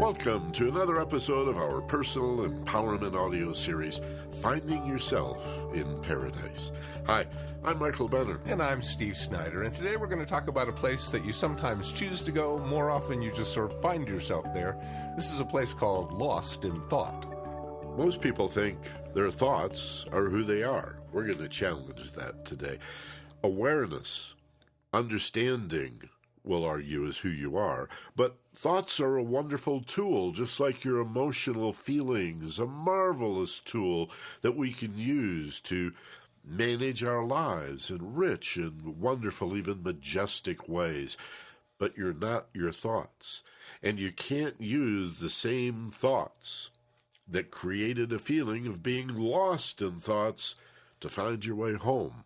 Welcome to another episode of our personal empowerment audio series, Finding Yourself in Paradise. Hi, I'm Michael Benner. And I'm Steve Snyder, and today we're going to talk about a place that you sometimes choose to go, more often you just sort of find yourself there. This is a place called Lost in Thought. Most people think their thoughts are who they are. We're going to challenge that today. Awareness, understanding, we'll argue, is who you are. But thoughts are a wonderful tool, just like your emotional feelings, a marvelous tool that we can use to manage our lives in rich and wonderful, even majestic ways. But you're not your thoughts. And you can't use the same thoughts that created a feeling of being lost in thoughts to find your way home.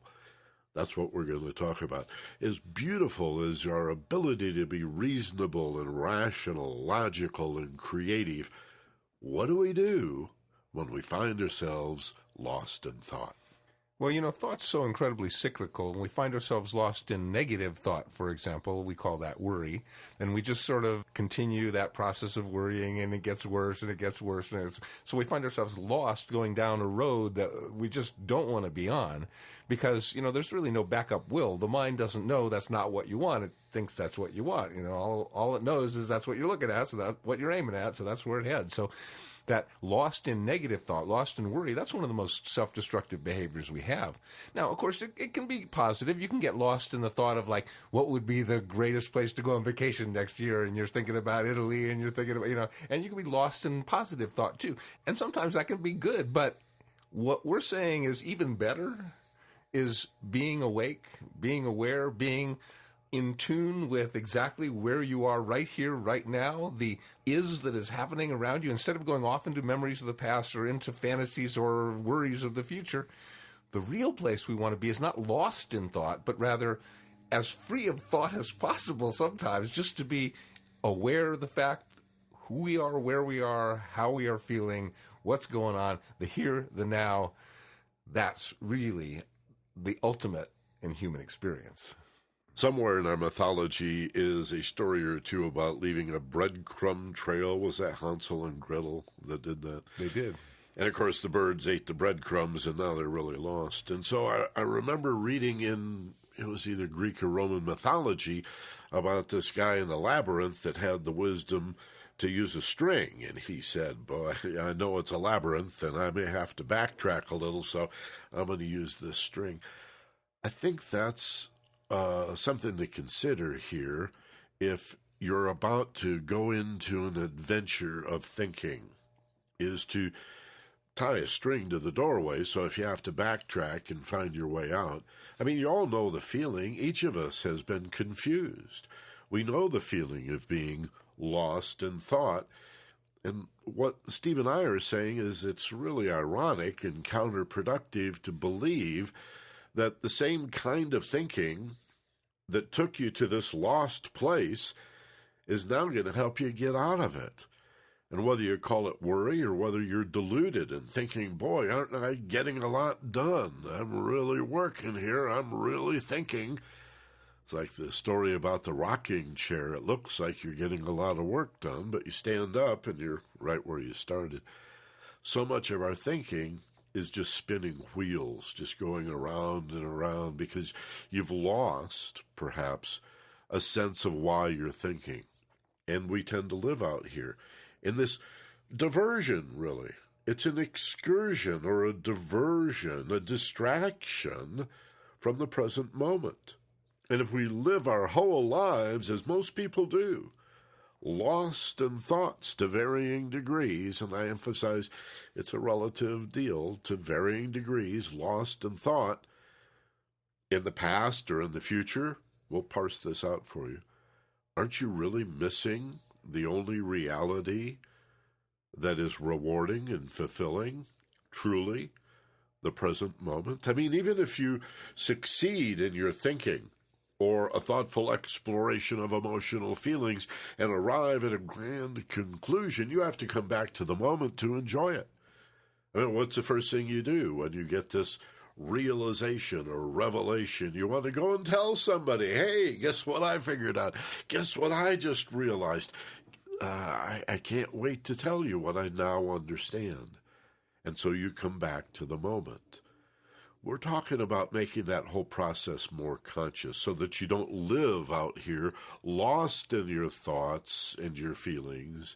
That's what we're going to talk about. As beautiful as our ability to be reasonable and rational, logical and creative, what do we do when we find ourselves lost in thought? Well, you know, thought's so incredibly cyclical, and we find ourselves lost in negative thought, for example. We call that worry. And we just sort of continue that process of worrying, and it gets worse, and it gets worse. So we find ourselves lost going down a road that we just don't want to be on because, you know, there's really no backup will. The mind doesn't know that's not what you want. It thinks that's what you want. You know, all it knows is that's what you're looking at, so that's what you're aiming at, so that's where it heads. So that lost in negative thought, lost in worry, that's one of the most self-destructive behaviors we have. Now, of course, it can be positive. You can get lost in the thought of, like, what would be the greatest place to go on vacation next year, and you're thinking about Italy, and you're thinking about, you know, and you can be lost in positive thought, too. And sometimes that can be good, but what we're saying is even better is being awake, being aware, being in tune with exactly where you are right here, right now, the is that is happening around you, instead of going off into memories of the past or into fantasies or worries of the future. The real place we want to be is not lost in thought, but rather as free of thought as possible sometimes, just to be aware of the fact who we are, where we are, how we are feeling, what's going on, the here, the now. That's really the ultimate in human experience. Somewhere in our mythology is a story or two about leaving a breadcrumb trail. Was that Hansel and Gretel that did that? They did. And, of course, the birds ate the breadcrumbs, and now they're really lost. And so I remember reading in, it was either Greek or Roman mythology, about this guy in the labyrinth that had the wisdom to use a string. And he said, boy, I know it's a labyrinth, and I may have to backtrack a little, so I'm going to use this string. I think that's something to consider here if you're about to go into an adventure of thinking, is to tie a string to the doorway, so if you have to backtrack and find your way out. I mean, you all know the feeling. Each of us has been confused. We know the feeling of being lost in thought. And what Steve and I are saying is it's really ironic and counterproductive to believe that the same kind of thinking that took you to this lost place is now going to help you get out of it. And whether you call it worry or whether you're deluded and thinking, boy, aren't I getting a lot done? I'm really working here. I'm really thinking. It's like the story about the rocking chair. It looks like you're getting a lot of work done, but you stand up and you're right where you started. So much of our thinking is just spinning wheels, just going around and around because you've lost, perhaps, a sense of why you're thinking. And we tend to live out here in this diversion, really. It's an excursion or a diversion, a distraction from the present moment. And if we live our whole lives, as most people do, lost in thoughts to varying degrees, and I emphasize it's a relative deal, to varying degrees, lost in thought, in the past or in the future, we'll parse this out for you. Aren't you really missing the only reality that is rewarding and fulfilling, truly, the present moment? I mean, even if you succeed in your thinking, or a thoughtful exploration of emotional feelings and arrive at a grand conclusion, you have to come back to the moment to enjoy it. I mean, what's the first thing you do when you get this realization or revelation? You want to go and tell somebody, hey, guess what I figured out? Guess what I just realized? I can't wait to tell you what I now understand. And so you come back to the moment. We're talking about making that whole process more conscious so that you don't live out here lost in your thoughts and your feelings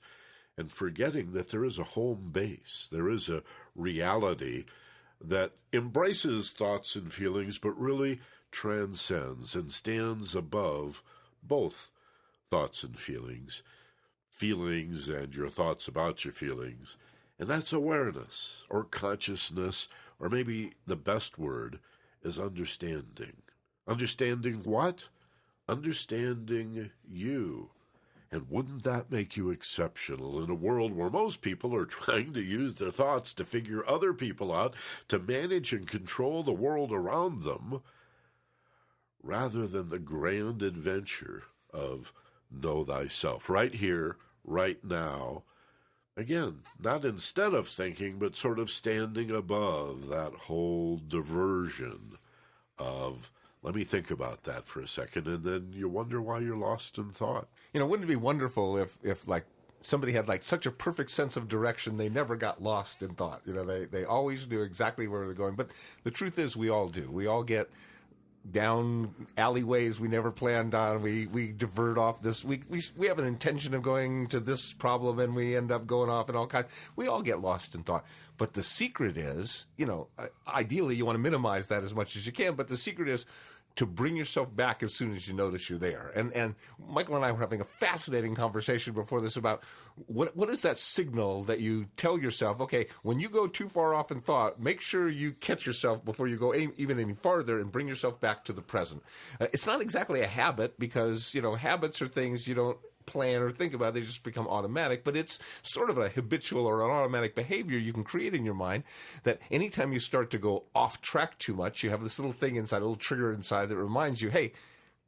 and forgetting that there is a home base. There is a reality that embraces thoughts and feelings but really transcends and stands above both thoughts and feelings and your thoughts about your feelings. And that's awareness or consciousness, or maybe the best word is understanding. Understanding what? Understanding you. And wouldn't that make you exceptional in a world where most people are trying to use their thoughts to figure other people out, to manage and control the world around them, rather than the grand adventure of know thyself, right here, right now. Again, not instead of thinking, but sort of standing above that whole diversion of, let me think about that for a second, and then you wonder why you're lost in thought. Wouldn't it be wonderful if like, somebody had like such a perfect sense of direction, they never got lost in thought. They always knew exactly where they're going. But the truth is we all do. We all get down alleyways we never planned on. We divert off this. We have an intention of going to this problem, and we end up going off in all kinds. We all get lost in thought. But the secret is, ideally you want to minimize that as much as you can, but the secret is to bring yourself back as soon as you notice you're there. And Michael and I were having a fascinating conversation before this about what is that signal that you tell yourself, okay, when you go too far off in thought, make sure you catch yourself before you go even any farther and bring yourself back to the present. It's not exactly a habit because, habits are things you don't plan or think about. They just become automatic, but it's sort of a habitual or an automatic behavior you can create in your mind that anytime you start to go off track too much, you have this little thing inside, a little trigger inside that reminds you, hey,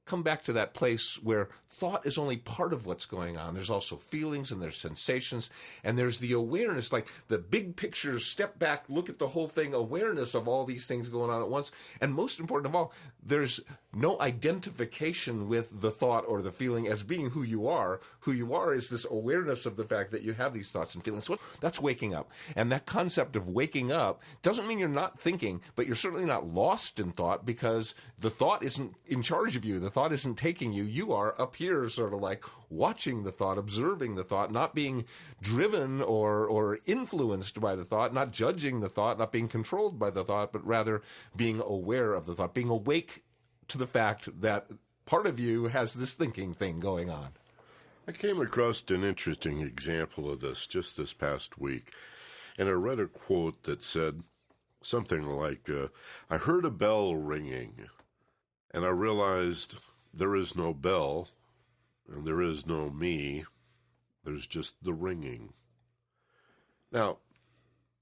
come back to that place where thought is only part of what's going on. There's also feelings and there's sensations and there's the awareness, like the big picture, step back, look at the whole thing, awareness of all these things going on at once. And most important of all, there's no identification with the thought or the feeling as being who you are. Who you are is this awareness of the fact that you have these thoughts and feelings. So that's waking up. And that concept of waking up doesn't mean you're not thinking, but you're certainly not lost in thought because the thought isn't in charge of you. The thought isn't taking you. You are up here sort of like watching the thought, observing the thought, not being driven or influenced by the thought, not judging the thought, not being controlled by the thought, but rather being aware of the thought, being awake to the fact that part of you has this thinking thing going on. I came across an interesting example of this just this past week, and I read a quote that said something like, I heard a bell ringing, and I realized there is no bell, and there is no me, there's just the ringing. Now,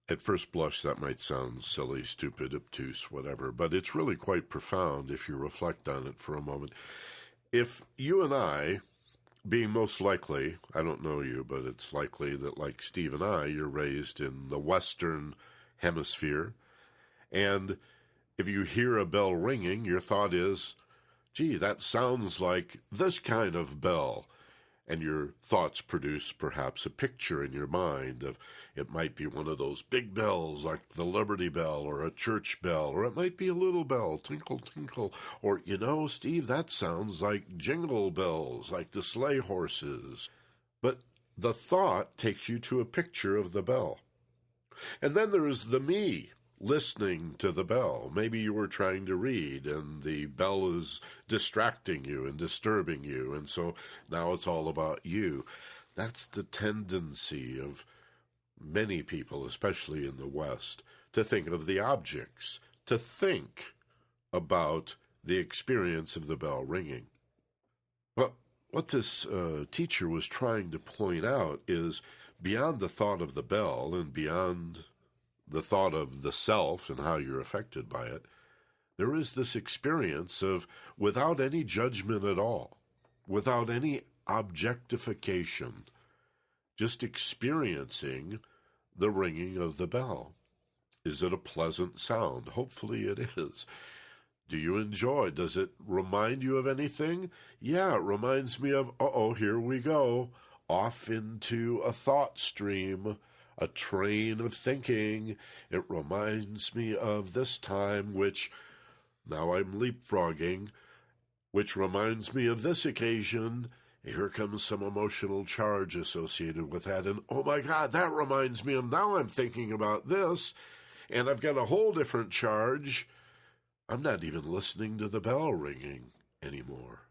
at first blush, that might sound silly, stupid, obtuse, whatever, but it's really quite profound if you reflect on it for a moment. If you and I, being most likely, I don't know you, but it's likely that like Steve and I, you're raised in the Western Hemisphere, and if you hear a bell ringing, your thought is, gee, that sounds like this kind of bell. And your thoughts produce perhaps a picture in your mind of it might be one of those big bells like the Liberty Bell or a church bell, or it might be a little bell, tinkle, tinkle. Or, Steve, that sounds like jingle bells, like the sleigh horses. But the thought takes you to a picture of the bell. And then there is the me, listening to the bell. Maybe you were trying to read and the bell is distracting you and disturbing you, and so now it's all about you. That's the tendency of many people, especially in the West, to think of the objects, to think about the experience of the bell ringing. But what this teacher was trying to point out is beyond the thought of the bell and beyond the thought of the self and how you're affected by it, there is this experience of, without any judgment at all, without any objectification, just experiencing the ringing of the bell. Is it a pleasant sound? Hopefully it is. Do you enjoy? Does it remind you of anything? Yeah, it reminds me of, here we go. off into a thought stream, a train of thinking. It reminds me of this time, which now I'm leapfrogging, which reminds me of this occasion. Here comes some emotional charge associated with that. And oh my God, that reminds me of now I'm thinking about this. And I've got a whole different charge. I'm not even listening to the bell ringing anymore.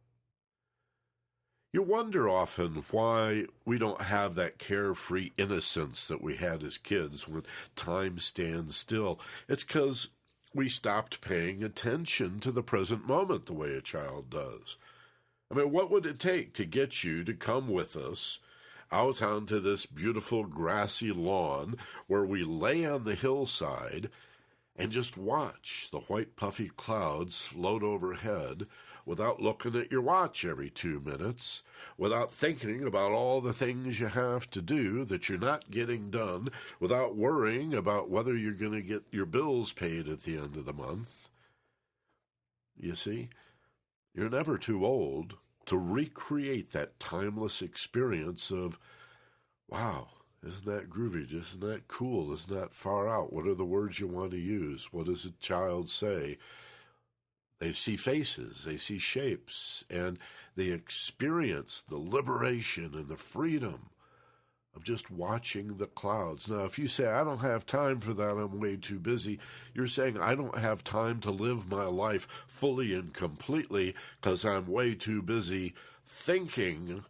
You wonder often why we don't have that carefree innocence that we had as kids when time stands still. It's because we stopped paying attention to the present moment the way a child does. I mean, what would it take to get you to come with us out onto this beautiful grassy lawn where we lay on the hillside and just watch the white puffy clouds float overhead without looking at your watch every 2 minutes, without thinking about all the things you have to do that you're not getting done, without worrying about whether you're going to get your bills paid at the end of the month? You see, you're never too old to recreate that timeless experience of, wow, isn't that groovy? Isn't that cool? Isn't that far out? What are the words you want to use? What does a child say? They see faces, they see shapes, and they experience the liberation and the freedom of just watching the clouds. Now, if you say, I don't have time for that, I'm way too busy, you're saying, I don't have time to live my life fully and completely because I'm way too busy thinking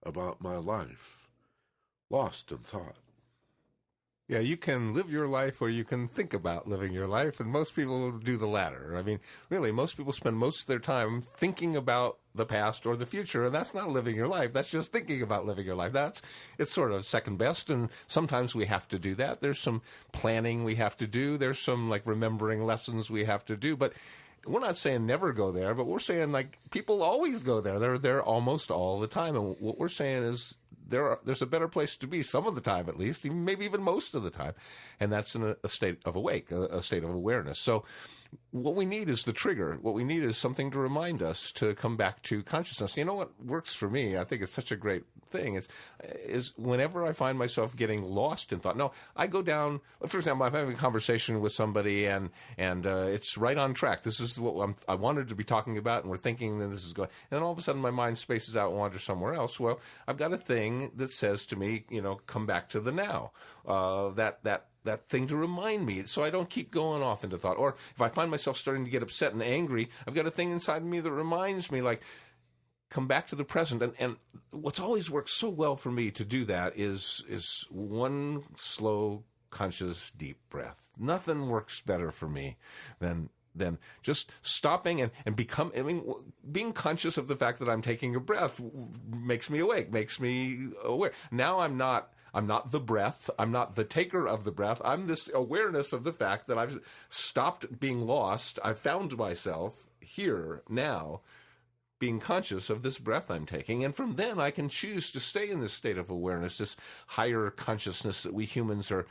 about my life. Lost in thought. Yeah, you can live your life or you can think about living your life, and most people do the latter. I mean, really, most people spend most of their time thinking about the past or the future, and that's not living your life. That's just thinking about living your life. It's sort of second best, and sometimes we have to do that. There's some planning we have to do. There's some, like, remembering lessons we have to do, but we're not saying never go there, but we're saying, like, people always go there. They're there almost all the time, and what we're saying is there's a better place to be some of the time, at least, maybe even most of the time, and that's in a state of awake, a state of awareness. So what we need is the trigger. What we need is something to remind us to come back to consciousness. You know what works for me? I think it's such a great thing. Is whenever I find myself getting lost in thought. No, I go down. For example, I'm having a conversation with somebody, and it's right on track. This is what I wanted to be talking about, and we're thinking that this is going. And then all of a sudden, my mind spaces out and wanders somewhere else. Well, I've got a thing that says to me, come back to the now. That thing to remind me so I don't keep going off into thought. Or if I find myself starting to get upset and angry, I've got a thing inside me that reminds me, like, come back to the present. And what's always worked so well for me to do that is one slow, conscious, deep breath. Nothing works better for me than just stopping and being conscious of the fact that I'm taking a breath makes me awake, makes me aware. Now I'm not the breath. I'm not the taker of the breath. I'm this awareness of the fact that I've stopped being lost. I've found myself here now, being conscious of this breath I'm taking. And from then I can choose to stay in this state of awareness, this higher consciousness that we humans are,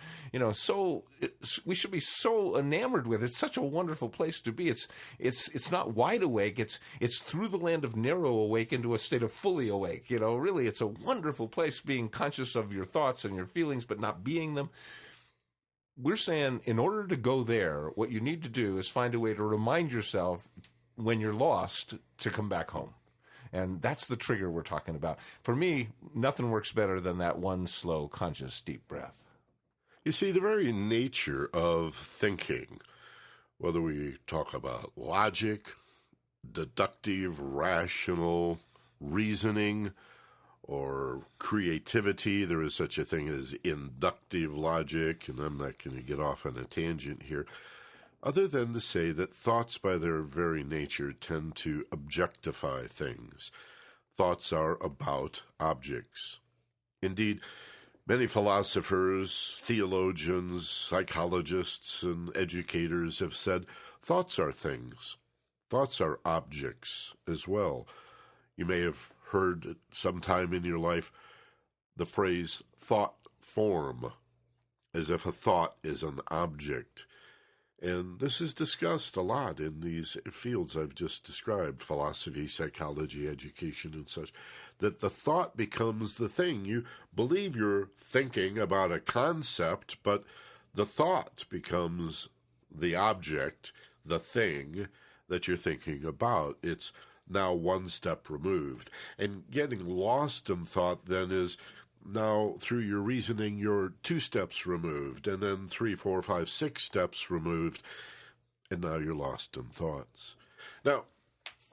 we should be so enamored with. It's such a wonderful place to be. It's not wide awake. It's through the land of narrow awake into a state of fully awake. Really, it's a wonderful place, being conscious of your thoughts and your feelings, but not being them. We're saying in order to go there, what you need to do is find a way to remind yourself when you're lost to come back home. And that's the trigger we're talking about. For me, nothing works better than that one slow, conscious, deep breath. You see, the very nature of thinking, whether we talk about logic, deductive, rational reasoning, or creativity, there is such a thing as inductive logic, and I'm not going to get off on a tangent here, other than to say that thoughts by their very nature tend to objectify things. Thoughts are about objects. Indeed, many philosophers, theologians, psychologists, and educators have said thoughts are things. Thoughts are objects as well. You may have heard sometime in your life the phrase thought form, as if a thought is an object. And this is discussed a lot in these fields I've just described, philosophy, psychology, education, and such, that the thought becomes the thing. You believe you're thinking about a concept, but the thought becomes the object, the thing that you're thinking about. It's now one step removed. And getting lost in thought then is now, through your reasoning, you're 2 steps removed, and then 3, 4, 5, 6 steps removed, and now you're lost in thoughts. Now,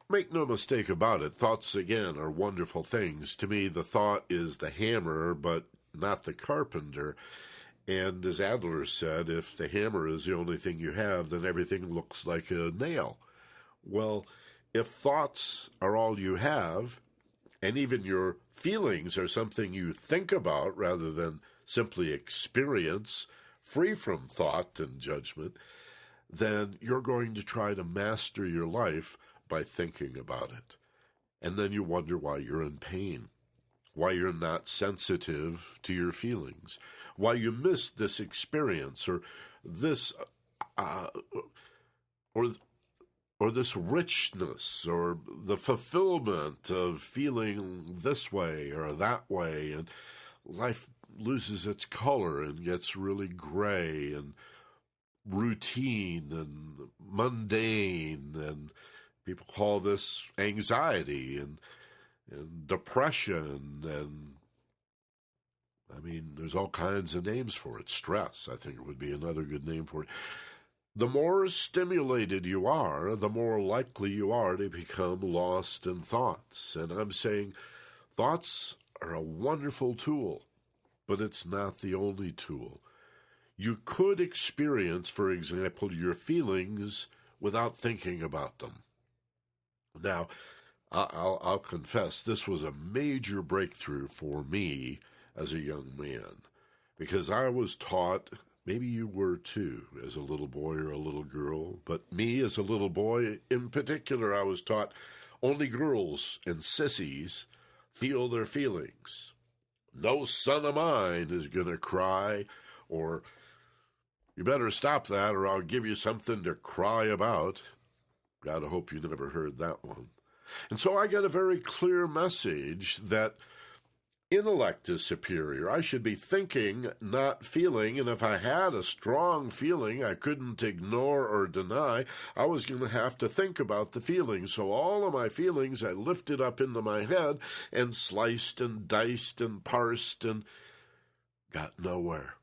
make no mistake about it, thoughts, again, are wonderful things. To me, the thought is the hammer, but not the carpenter. And as Adler said, if the hammer is the only thing you have, then everything looks like a nail. Well, if thoughts are all you have, and even your feelings are something you think about rather than simply experience, free from thought and judgment, then you're going to try to master your life by thinking about it. And then you wonder why you're in pain, why you're not sensitive to your feelings, why you missed this experience or this or this richness or the fulfillment of feeling this way or that way, and life loses its color and gets really gray and routine and mundane, and people call this anxiety and depression, and I mean, there's all kinds of names for it. Stress, I think, would be another good name for it. The more stimulated you are, the more likely you are to become lost in thoughts. And I'm saying thoughts are a wonderful tool, but it's not the only tool. You could experience, for example, your feelings without thinking about them. Now, I'll confess, this was a major breakthrough for me as a young man, because I was taught, maybe you were too, as a little boy or a little girl, but me as a little boy in particular, I was taught only girls and sissies feel their feelings. No son of mine is going to cry, or you better stop that or I'll give you something to cry about. Gotta hope you never heard that one. And so I got a very clear message that intellect is superior. I should be thinking, not feeling, and if I had a strong feeling I couldn't ignore or deny, I was going to have to think about the feelings. So all of my feelings I lifted up into my head and sliced and diced and parsed and got nowhere.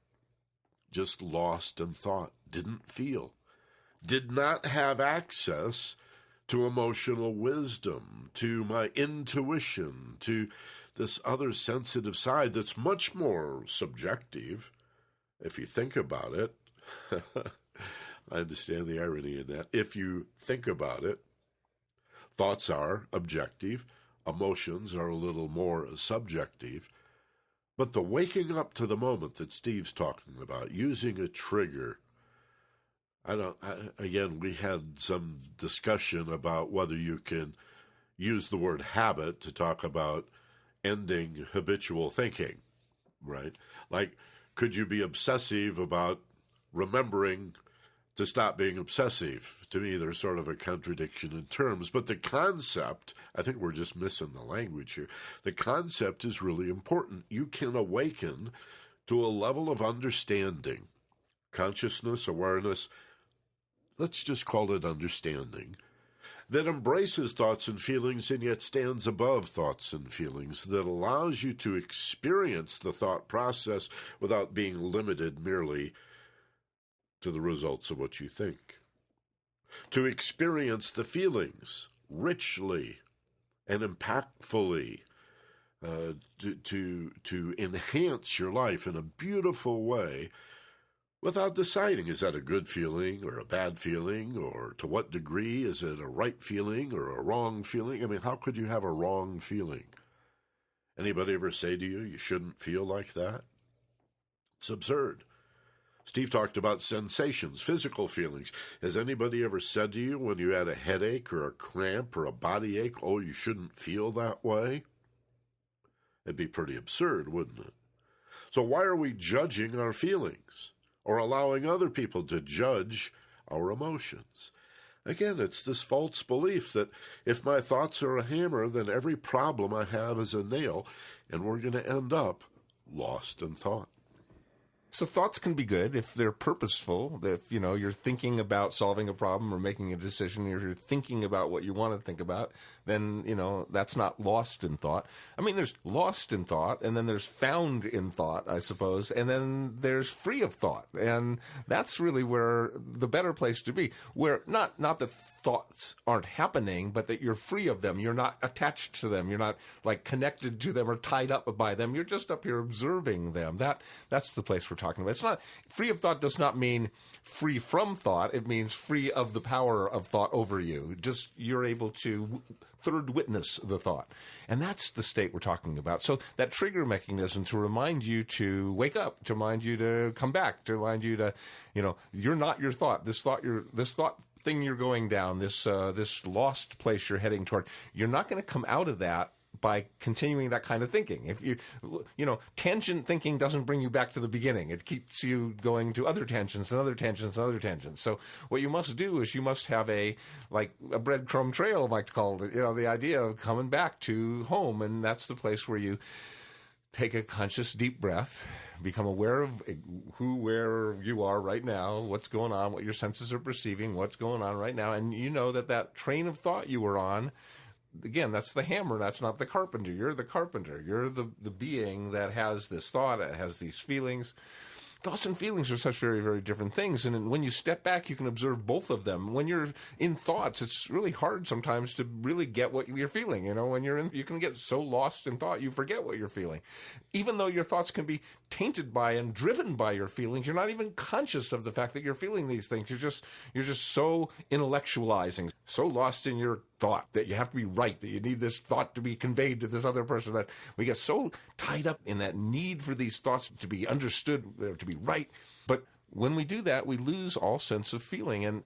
Just lost in thought, didn't feel, did not have access to emotional wisdom, to my intuition, to this other sensitive side that's much more subjective, if you think about it. I understand the irony in that. If you think about it, thoughts are objective, emotions are a little more subjective, but the waking up to the moment that Steve's talking about, using a trigger, again, we had some discussion about whether you can use the word habit to talk about ending habitual thinking, right? Like, could you be obsessive about remembering to stop being obsessive? To me, there's sort of a contradiction in terms, but the concept, I think we're just missing the language here. The concept is really important. You can awaken to a level of understanding, consciousness, awareness, let's just call it understanding, that embraces thoughts and feelings and yet stands above thoughts and feelings, that allows you to experience the thought process without being limited merely to the results of what you think. To experience the feelings richly and impactfully, to enhance your life in a beautiful way, without deciding, is that a good feeling or a bad feeling, or to what degree is it a right feeling or a wrong feeling? I mean, how could you have a wrong feeling? Anybody ever say to you, you shouldn't feel like that? It's absurd. Steve talked about sensations, physical feelings. Has anybody ever said to you when you had a headache or a cramp or a body ache, oh, you shouldn't feel that way? It'd be pretty absurd, wouldn't it? So why are we judging our feelings, or allowing other people to judge our emotions. Again, it's this false belief that if my thoughts are a hammer, then every problem I have is a nail, and we're going to end up lost in thought. So thoughts can be good if they're purposeful. If, you're thinking about solving a problem or making a decision, or you're thinking about what you want to think about, then, that's not lost in thought. I mean, there's lost in thought, and then there's found in thought, I suppose, and then there's free of thought. And that's really where the better place to be, where not that thoughts aren't happening, but that you're free of them. You're not attached to them. You're not connected to them or tied up by them. You're just up here observing them. That's the place we're talking about. It's not free of thought does not mean free from thought. It means free of the power of thought over you. Just you're able to third witness the thought. And that's the state we're talking about. So that trigger mechanism to remind you to wake up, to remind you to come back, to remind you to, you're not your thought. This thought thing you're going down, this lost place you're heading toward, you're not going to come out of that by continuing that kind of thinking. If tangent thinking doesn't bring you back to the beginning. It keeps you going to other tangents and other tangents and other tangents. So what you must do is you must have a breadcrumb trail, I like to call it, the idea of coming back to home. And that's the place where you take a conscious deep breath, become aware of where you are right now, what's going on, what your senses are perceiving, what's going on right now. And you know that train of thought you were on, again, that's the hammer. That's not the carpenter. You're the carpenter. You're the being that has this thought, it has these feelings. Thoughts and feelings are such very, very different things. And when you step back, you can observe both of them. When you're in thoughts, it's really hard sometimes to really get what you're feeling. When you can get so lost in thought, you forget what you're feeling. Even though your thoughts can be tainted by and driven by your feelings, you're not even conscious of the fact that you're feeling these things. You're just so intellectualizing, so lost in your thought that you have to be right, that you need this thought to be conveyed to this other person, that we get so tied up in that need for these thoughts to be understood, to be right. But when we do that, we lose all sense of feeling. And,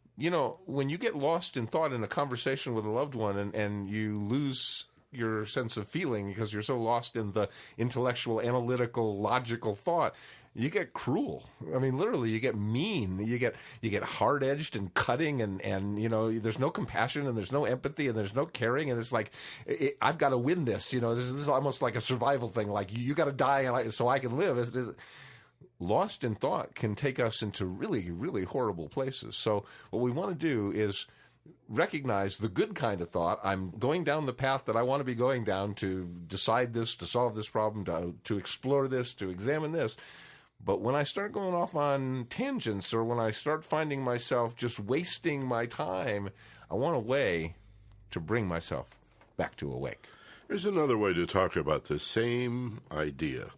when you get lost in thought in a conversation with a loved one and you lose your sense of feeling because you're so lost in the intellectual, analytical, logical thought, you get cruel. I mean, literally, you get mean. You get hard-edged and cutting, and there's no compassion, and there's no empathy, and there's no caring, and it's like, I've got to win this. This is almost like a survival thing. Like, you got to die so I can live. Lost in thought can take us into really, really horrible places. So what we want to do is recognize the good kind of thought. I'm going down the path that I want to be going down to decide this, to solve this problem, to explore this, to examine this. But when I start going off on tangents, or when I start finding myself just wasting my time, I want a way to bring myself back to awake. Here's another way to talk about the same idea.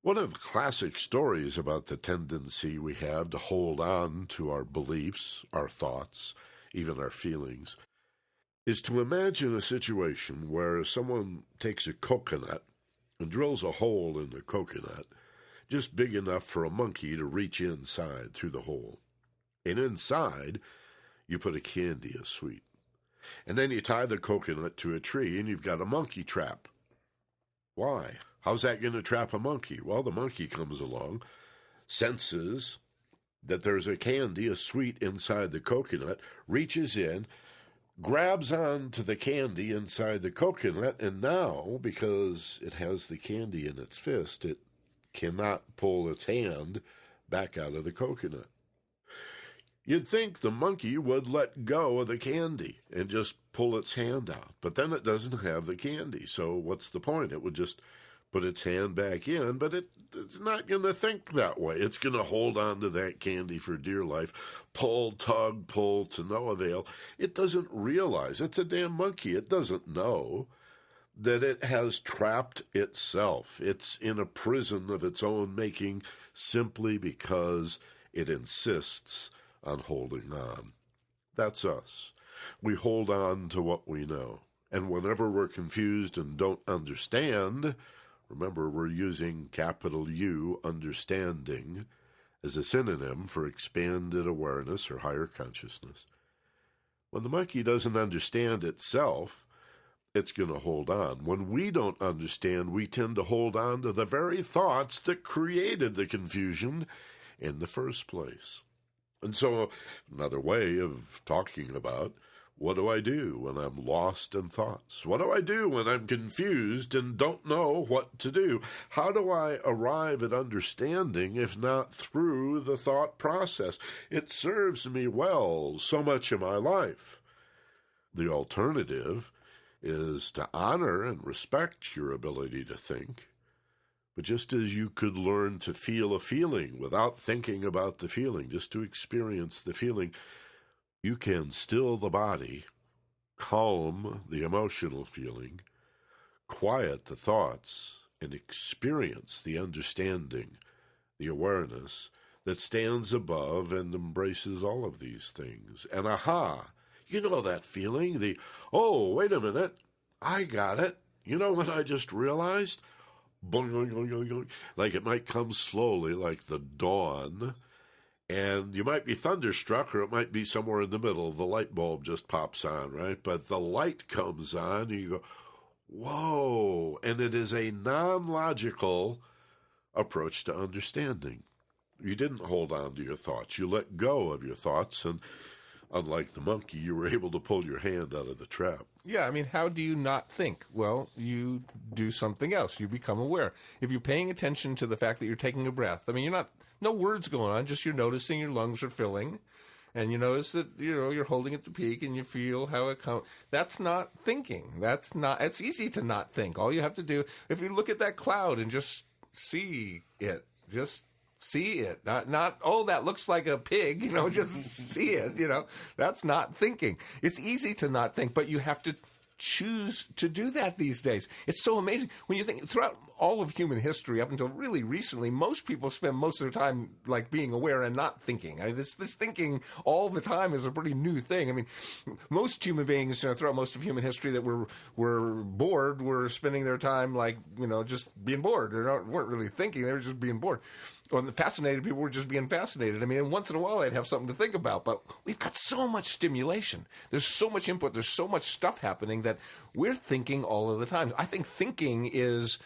One of the classic stories about the tendency we have to hold on to our beliefs, our thoughts, even our feelings, is to imagine a situation where someone takes a coconut and drills a hole in the coconut just big enough for a monkey to reach inside through the hole. And inside, you put a candy, a sweet. And then you tie the coconut to a tree and you've got a monkey trap. Why? How's that going to trap a monkey? Well, the monkey comes along, senses that there's a candy, a sweet inside the coconut, reaches in, grabs onto the candy inside the coconut, and now, because it has the candy in its fist, it cannot pull its hand back out of the coconut. You'd think the monkey would let go of the candy and just pull its hand out, but then it doesn't have the candy, so what's the point? It would just put its hand back in, but it's not going to think that way. It's going to hold on to that candy for dear life, pull, tug, pull to no avail. It doesn't realize, it's a damn monkey. It doesn't know that it has trapped itself. It's in a prison of its own making simply because it insists on holding on. That's us. We hold on to what we know. And whenever we're confused and don't understand, remember, we're using capital U, understanding, as a synonym for expanded awareness or higher consciousness. When the monkey doesn't understand itself, it's going to hold on. When we don't understand, we tend to hold on to the very thoughts that created the confusion in the first place. And so another way of talking about what do I do when I'm lost in thoughts? What do I do when I'm confused and don't know what to do? How do I arrive at understanding if not through the thought process? It serves me well so much in my life. The alternative is to honor and respect your ability to think. But just as you could learn to feel a feeling without thinking about the feeling, just to experience the feeling, you can still the body, calm the emotional feeling, quiet the thoughts, and experience the understanding, the awareness that stands above and embraces all of these things. And aha, you know that feeling, oh, wait a minute, I got it. You know what I just realized? Boing, boing, boing, boing, boing. Like it might come slowly, like the dawn, and you might be thunderstruck, or it might be somewhere in the middle. The light bulb just pops on, right? But the light comes on, and you go, whoa! And it is a non-logical approach to understanding. You didn't hold on to your thoughts. You let go of your thoughts, and unlike the monkey, you were able to pull your hand out of the trap. Yeah, I mean, how do you not think? Well, you do something else. You become aware. If you're paying attention to the fact that you're taking a breath, I mean, no words going on, just you're noticing your lungs are filling, and you notice that, you're holding at the peak, and you feel how it comes. That's not thinking. It's easy to not think. All you have to do, if you look at that cloud and just see it, just see it. Not, oh, that looks like a pig, just see it, That's not thinking. It's easy to not think, but you have to choose to do that these days. It's so amazing. When you think throughout all of human history, up until really recently, most people spend most of their time like being aware and not thinking. I mean, this thinking all the time is a pretty new thing. I mean, most human beings throughout most of human history that were bored were spending their time just being bored. They weren't really thinking. They were just being bored. Or the fascinated people were just being fascinated. I mean, and once in a while they'd have something to think about. But we've got so much stimulation. There's so much input. There's so much stuff happening that we're thinking all of the time. I think thinking it's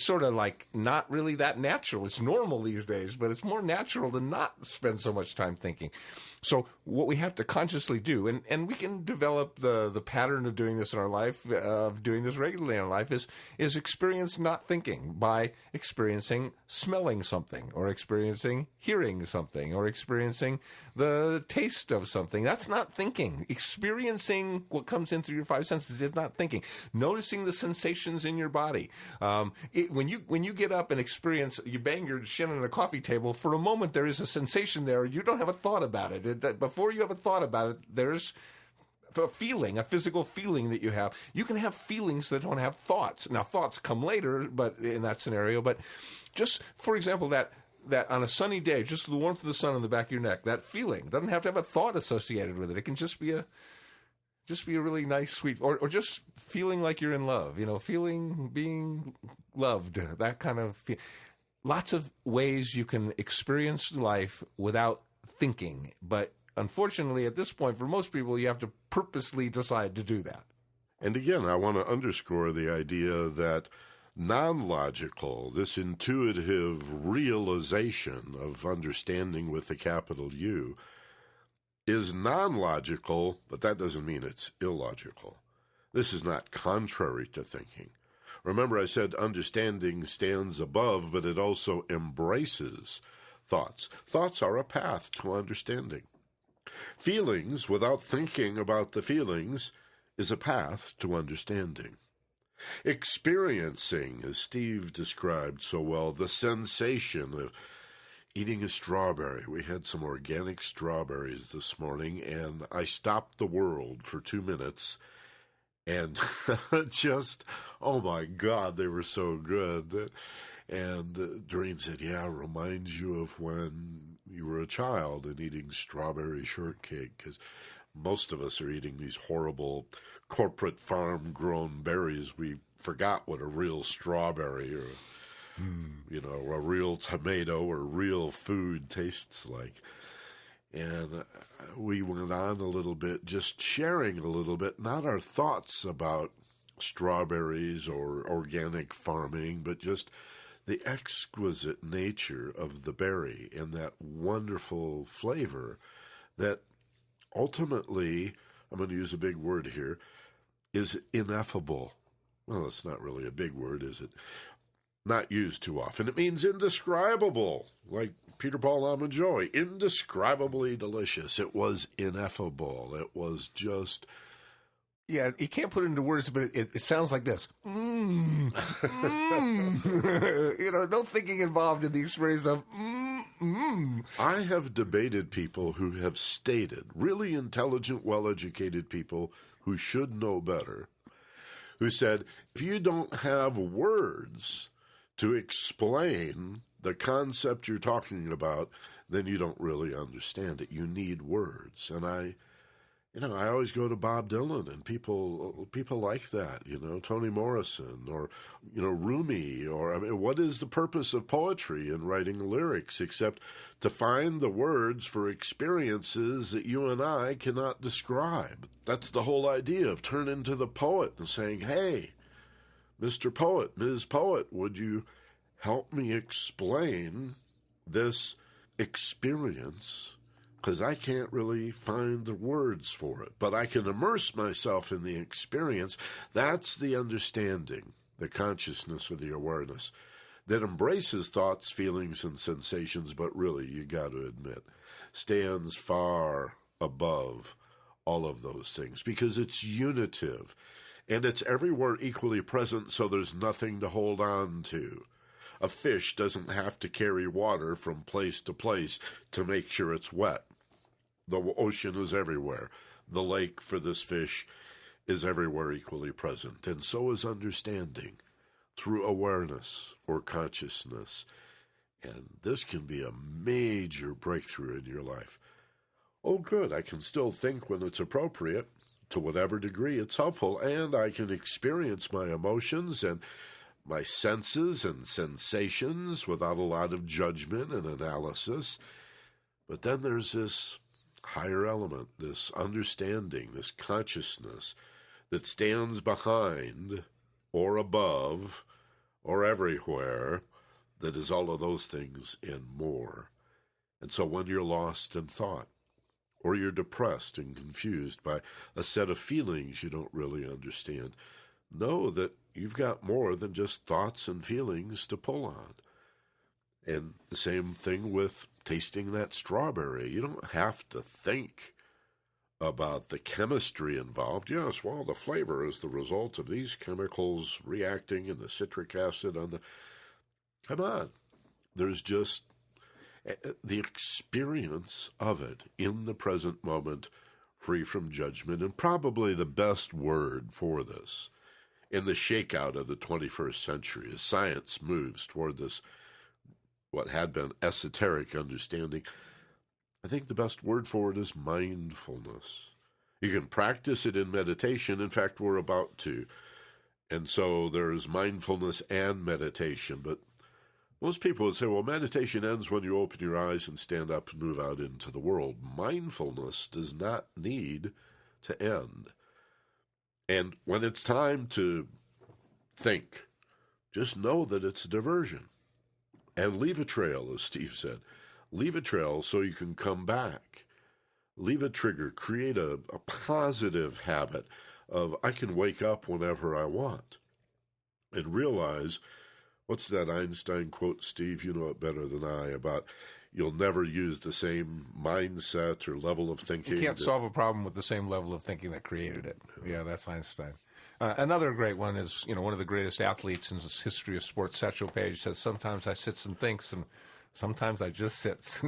sort of like not really that natural. It's normal these days, but it's more natural to not spend so much time thinking. So what we have to consciously do, and we can develop the pattern of doing this in our life, of doing this regularly in our life, is experience not thinking by experiencing smelling something, or experiencing hearing something, or experiencing the taste of something. That's not thinking. Experiencing what comes in through your five senses is not thinking. Noticing the sensations in your body. When you get up and experience, you bang your shin on a coffee table, for a moment there is a sensation there. You don't have a thought about it. Before you have a thought about it, there's a feeling, a physical feeling that you have. You can have feelings that don't have thoughts. Now, thoughts come later, but in that scenario. But just, for example, that on a sunny day, just the warmth of the sun on the back of your neck, that feeling doesn't have to have a thought associated with it. It can just be a really nice, sweet, or just feeling like you're in love, being loved, that kind of feel. Lots of ways you can experience life without thinking, but unfortunately at this point for most people you have to purposely decide to do that. And again, I want to underscore the idea that non-logical, this intuitive realization of understanding with a capital U, is non-logical, but that doesn't mean it's illogical. This is not contrary to thinking. Remember, I said understanding stands above, but it also embraces thoughts. Thoughts are a path to understanding. Feelings, without thinking about the feelings, is a path to understanding. Experiencing, as Steve described so well, the sensation of eating a strawberry. We had some organic strawberries this morning, and I stopped the world for 2 minutes, and just, oh my God, they were so good. And Doreen said, yeah, it reminds you of when you were a child and eating strawberry shortcake, because most of us are eating these horrible corporate farm-grown berries. We forgot what a real strawberry or a real tomato or real food tastes like. And we went on a little bit, just sharing a little bit, not our thoughts about strawberries or organic farming, but just the exquisite nature of the berry and that wonderful flavor that ultimately, I'm going to use a big word here, is ineffable. Well, it's not really a big word, is it? Not used too often. It means indescribable, like Peter Paul Almond Joy, indescribably delicious. It was ineffable. It was just... Yeah, you can't put it into words, but it sounds like this. No thinking involved in the experience of I have debated people who have stated, really intelligent, well-educated people who should know better, who said, if you don't have words to explain the concept you're talking about, then you don't really understand it. You need words. And I always go to Bob Dylan and people like that, Toni Morrison or, Rumi, or, what is the purpose of poetry and writing lyrics except to find the words for experiences that you and I cannot describe? That's the whole idea of turning to the poet and saying, hey, Mr. Poet, Ms. Poet, would you help me explain this experience? Because I can't really find the words for it, but I can immerse myself in the experience. That's the understanding, the consciousness or the awareness that embraces thoughts, feelings, and sensations, but really, you got to admit, stands far above all of those things because it's unitive and it's everywhere equally present, so there's nothing to hold on to. A fish doesn't have to carry water from place to place to make sure it's wet. The ocean is everywhere. The lake for this fish is everywhere equally present. And so is understanding through awareness or consciousness. And this can be a major breakthrough in your life. Oh, good. I can still think when it's appropriate, to whatever degree it's helpful, and I can experience my emotions and my senses and sensations without a lot of judgment and analysis. But then there's this higher element, this understanding, this consciousness that stands behind or above or everywhere, that is all of those things and more. And so when you're lost in thought, or you're depressed and confused by a set of feelings you don't really understand, know that you've got more than just thoughts and feelings to pull on. And the same thing with tasting that strawberry. You don't have to think about the chemistry involved. Yes, well, the flavor is the result of these chemicals reacting and the citric acid on the... Come on. There's just the experience of it in the present moment, free from judgment, and probably the best word for this in the shakeout of the 21st century as science moves toward this, what had been esoteric understanding. I think the best word for it is mindfulness. You can practice it in meditation. In fact, we're about to. And so there's mindfulness and meditation, but most people would say, well, meditation ends when you open your eyes and stand up and move out into the world. Mindfulness does not need to end. And when it's time to think, just know that it's a diversion. And leave a trail, as Steve said. Leave a trail so you can come back. Leave a trigger. Create a positive habit of, I can wake up whenever I want. And realize... What's that Einstein quote, Steve? You know it better than I, about you'll never use the same mindset or level of thinking. You can't solve a problem with the same level of thinking that created it. Yeah, that's Einstein. Another great one is, one of the greatest athletes in the history of sports, Satchel Paige, says, sometimes I sits and thinks, and sometimes I just sits,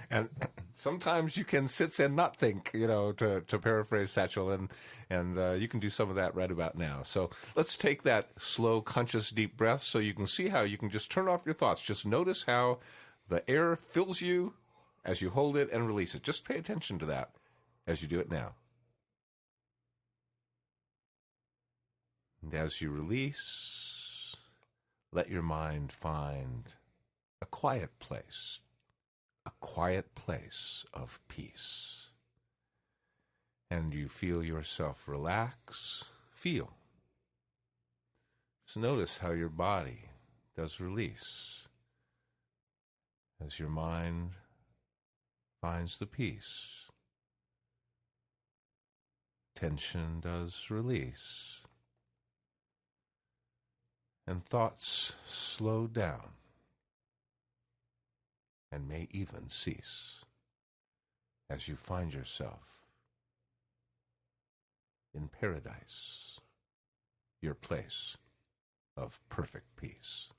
and sometimes you can sit and not think, to paraphrase Satchel, and you can do some of that right about now. So let's take that slow, conscious, deep breath so you can see how you can just turn off your thoughts. Just notice how the air fills you as you hold it and release it. Just pay attention to that as you do it now. And as you release, let your mind find a quiet place of peace. And you feel yourself relax, feel. So notice how your body does release as your mind finds the peace tension does release, and thoughts slow down and may even cease as you find yourself in paradise, your place of perfect peace.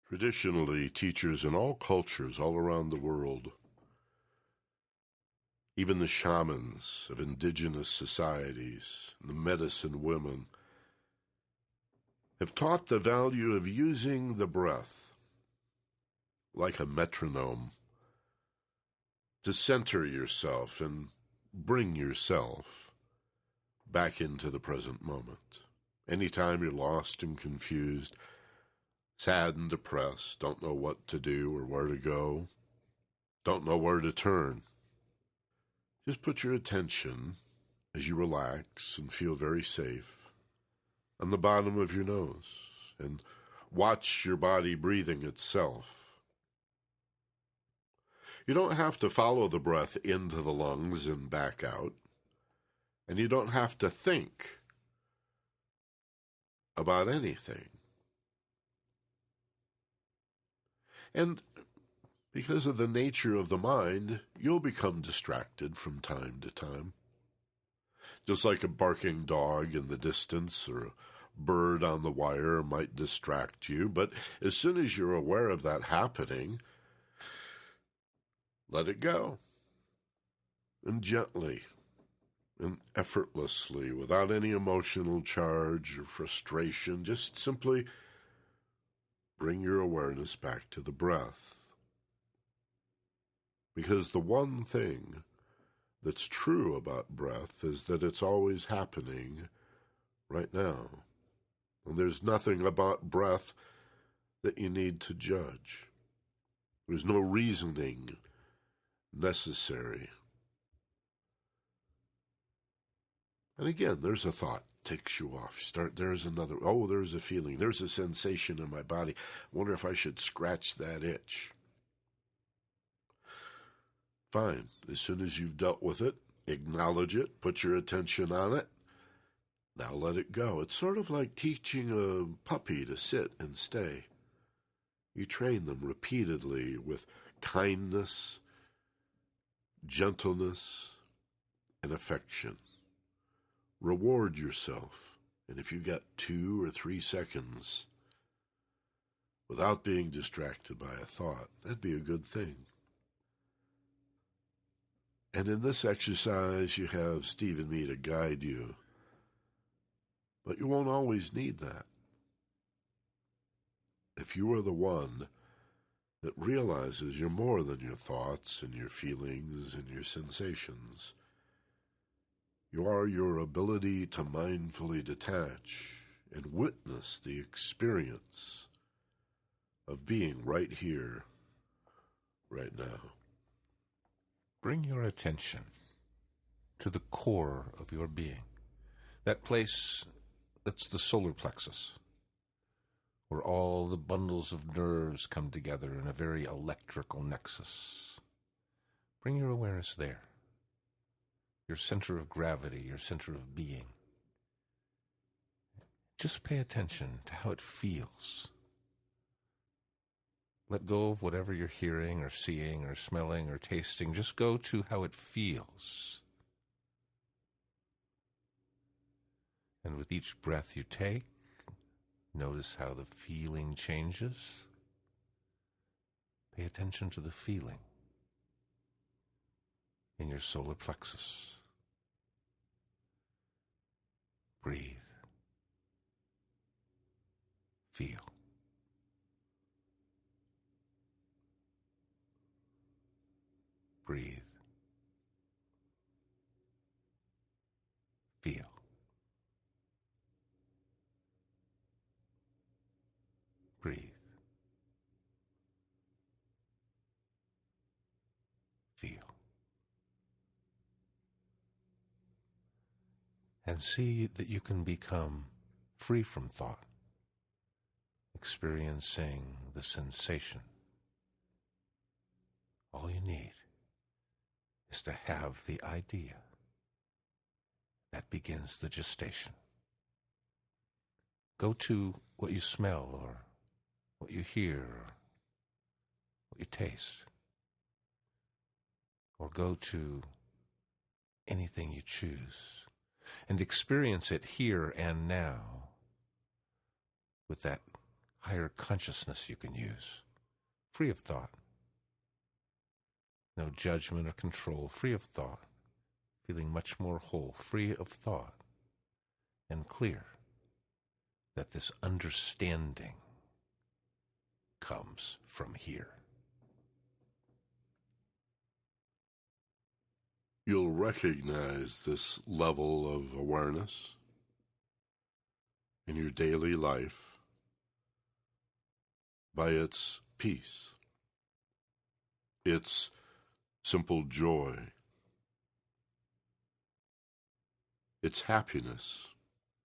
Traditionally, teachers in all cultures all around the world, even the shamans of indigenous societies, the medicine women, have taught the value of using the breath like a metronome to center yourself and bring yourself back into the present moment. Anytime you're lost and confused, sad and depressed, don't know what to do or where to go, don't know where to turn, just put your attention, as you relax and feel very safe, on the bottom of your nose, and watch your body breathing itself. You don't have to follow the breath into the lungs and back out, and you don't have to think about anything. And because of the nature of the mind, you'll become distracted from time to time. Just like a barking dog in the distance or a bird on the wire might distract you, but as soon as you're aware of that happening, let it go. And gently and effortlessly, without any emotional charge or frustration, just simply bring your awareness back to the breath. Because the one thing that's true about breath is that it's always happening right now. And there's nothing about breath that you need to judge. There's no reasoning necessary. And again, there's a thought, takes you off. There's another, there's a feeling, there's a sensation in my body. I wonder if I should scratch that itch. Fine. As soon as you've dealt with it, acknowledge it, put your attention on it. Now let it go. It's sort of like teaching a puppy to sit and stay. You train them repeatedly with kindness, gentleness, and affection. Reward yourself, and if you get 2 or 3 seconds without being distracted by a thought, that'd be a good thing. And in this exercise, you have Steve and me to guide you, but you won't always need that. If you are the one that realizes you're more than your thoughts and your feelings and your sensations, you are your ability to mindfully detach and witness the experience of being right here, right now. Bring your attention to the core of your being, that place that's the solar plexus, where all the bundles of nerves come together in a very electrical nexus. Bring your awareness there. Your center of gravity, your center of being. Just pay attention to how it feels. Let go of whatever you're hearing or seeing or smelling or tasting. Just go to how it feels. And with each breath you take, notice how the feeling changes. Pay attention to the feeling in your solar plexus. Breathe. Feel. Breathe. Feel. Breathe. Feel. And see that you can become free from thought, experiencing the sensation All you need is to have the idea. That begins the gestation. Go to what you smell or what you hear or what you taste. Or go to anything you choose and experience it here and now with that higher consciousness you can use, free of thought. No judgment or control, free of thought, feeling much more whole, free of thought, and clear that this understanding comes from here. You'll recognize this level of awareness in your daily life by its peace, its simple joy, its happiness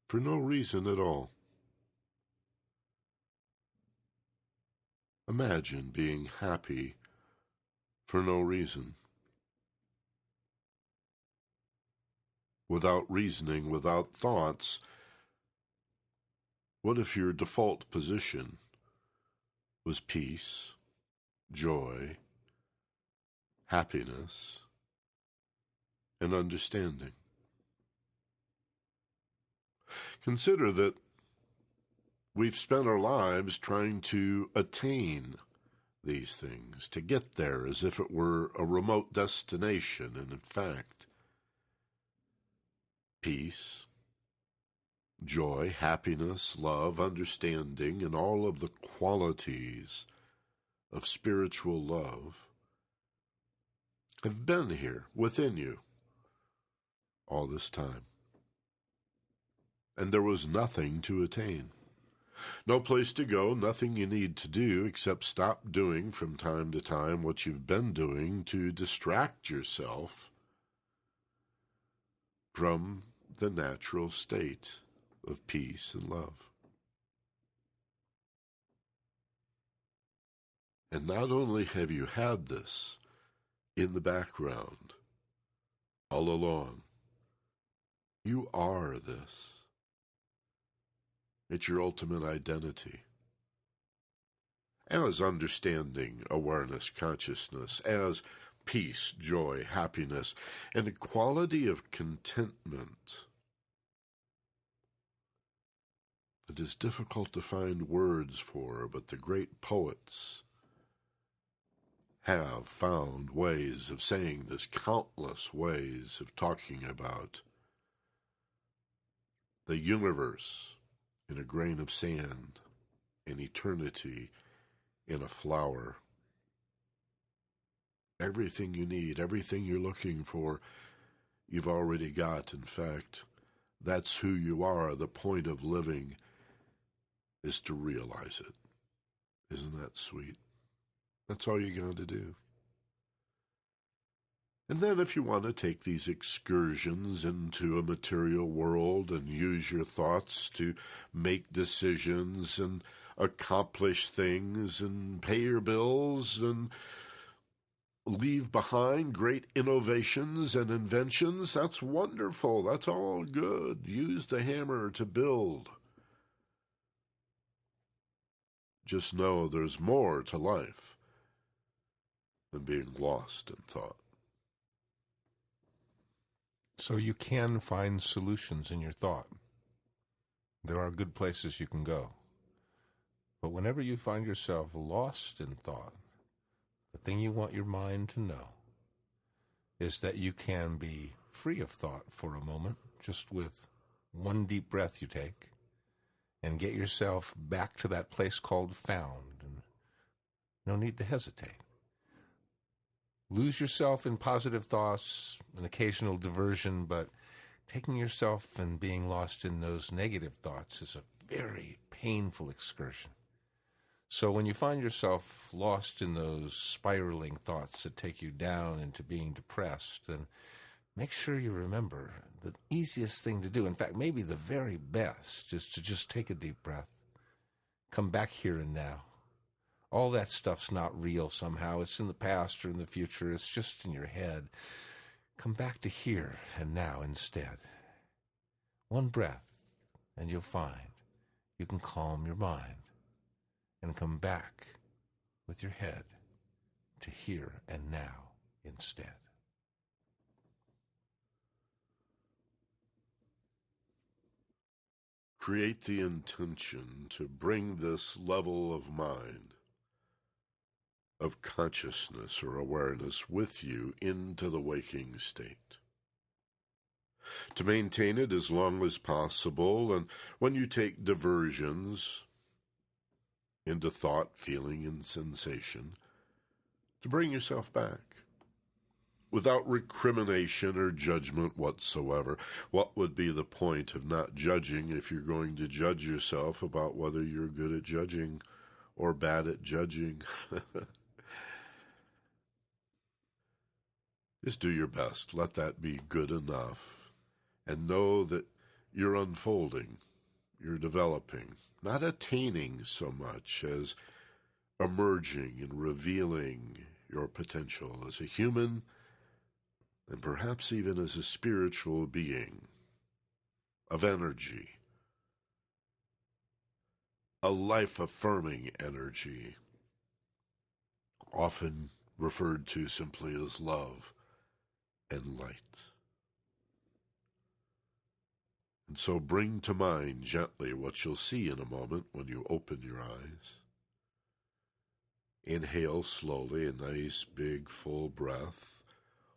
for no reason at all. Imagine being happy for no reason. Without reasoning, without thoughts. What if your default position was peace, joy, happiness, and understanding? Consider that we've spent our lives trying to attain these things, to get there as if it were a remote destination, and in fact, peace, joy, happiness, love, understanding, and all of the qualities of spiritual love have been here within you all this time. And there was nothing to attain. No place to go, nothing you need to do except stop doing from time to time what you've been doing to distract yourself from the natural state of peace and love. And not only have you had this in the background all along, you are this. It's your ultimate identity. As understanding, awareness, consciousness, as peace, joy, happiness, and a quality of contentment that is difficult to find words for, but the great poets have found ways of saying this, countless ways of talking about the universe in a grain of sand, in eternity in a flower. Everything you need, everything you're looking for, you've already got. In fact, that's who you are. The point of living is to realize it. Isn't that sweet? That's all you got to do. And then if you want to take these excursions into a material world and use your thoughts to make decisions and accomplish things and pay your bills and leave behind great innovations and inventions, that's wonderful. That's all good. Use the hammer to build. Just know there's more to life than being lost in thought. So you can find solutions in your thought. There are good places you can go. But whenever you find yourself lost in thought, the thing you want your mind to know is that you can be free of thought for a moment, just with one deep breath you take, and get yourself back to that place called found, and no need to hesitate. Lose yourself in positive thoughts, an occasional diversion, but taking yourself and being lost in those negative thoughts is a very painful excursion. So when you find yourself lost in those spiraling thoughts that take you down into being depressed, then make sure you remember the easiest thing to do, in fact, maybe the very best, is to just take a deep breath. Come back here and now. All that stuff's not real somehow. It's in the past or in the future. It's just in your head. Come back to here and now instead. One breath, and you'll find you can calm your mind and come back with your head to here and now instead. Create the intention to bring this level of mind, of consciousness or awareness with you into the waking state. To maintain it as long as possible, and when you take diversions into thought, feeling, and sensation, to bring yourself back without recrimination or judgment whatsoever. What would be the point of not judging if you're going to judge yourself about whether you're good at judging or bad at judging? Just do your best. Let that be good enough. And know that you're unfolding, you're developing, not attaining so much as emerging and revealing your potential as a human and perhaps even as a spiritual being of energy, a life-affirming energy, often referred to simply as love and light. And so bring to mind gently what you'll see in a moment when you open your eyes. Inhale slowly, a nice, big, full breath.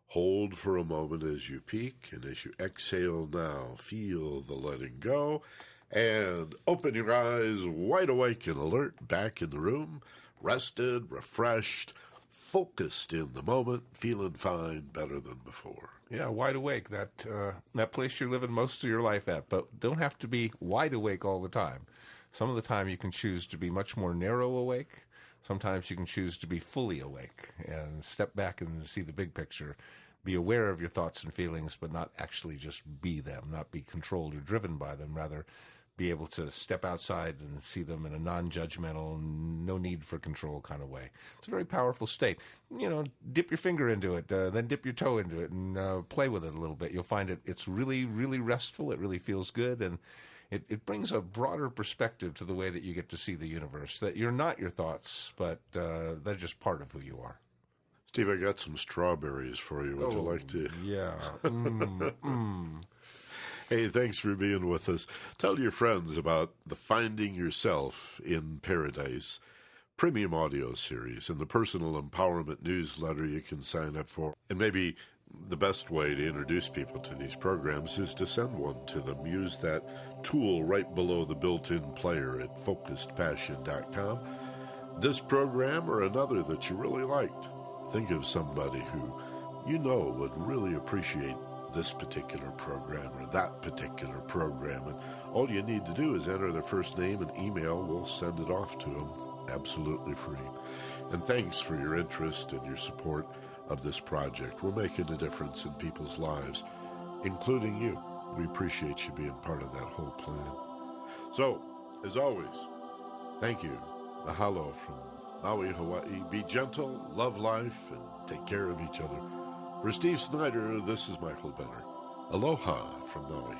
Hold for a moment as you peak, and as you exhale now, feel the letting go, and open your eyes wide awake and alert, back in the room, rested, refreshed, focused in the moment, feeling fine, better than before. Yeah, wide awake, that place you're living most of your life at, but don't have to be wide awake all the time. Some of the time you can choose to be much more narrow awake. Sometimes you can choose to be fully awake and step back and see the big picture. Be aware of your thoughts and feelings, but not actually just be them, not be controlled or driven by them. Rather, be able to step outside and see them in a non-judgmental, no need for control kind of way. It's a very powerful state. You know, dip your finger into it, then dip your toe into it and play with it a little bit. You'll find it's really, really restful. It really feels good, and it brings a broader perspective to the way that you get to see the universe, that you're not your thoughts, but they're just part of who you are. Steve, I got some strawberries for you. Would you like to? Yeah. Hey, thanks for being with us. Tell your friends about the Finding Yourself in Paradise premium audio series and the personal empowerment newsletter you can sign up for. And maybe the best way to introduce people to these programs is to send one to them. Use that tool right below the built-in player at focusedpassion.com. This program or another that you really liked. Think of somebody who you know would really appreciate this particular program or that particular program. And all you need to do is enter their first name and email. We'll send it off to them absolutely free. And thanks for your interest and your support of this project. We're making a difference in people's lives, including you. We appreciate you being part of that whole plan. So, as always, thank you. Mahalo from Maui, Hawaii. Be gentle, love life, and take care of each other. For Steve Snyder, this is Michael Benner. Aloha from Maui.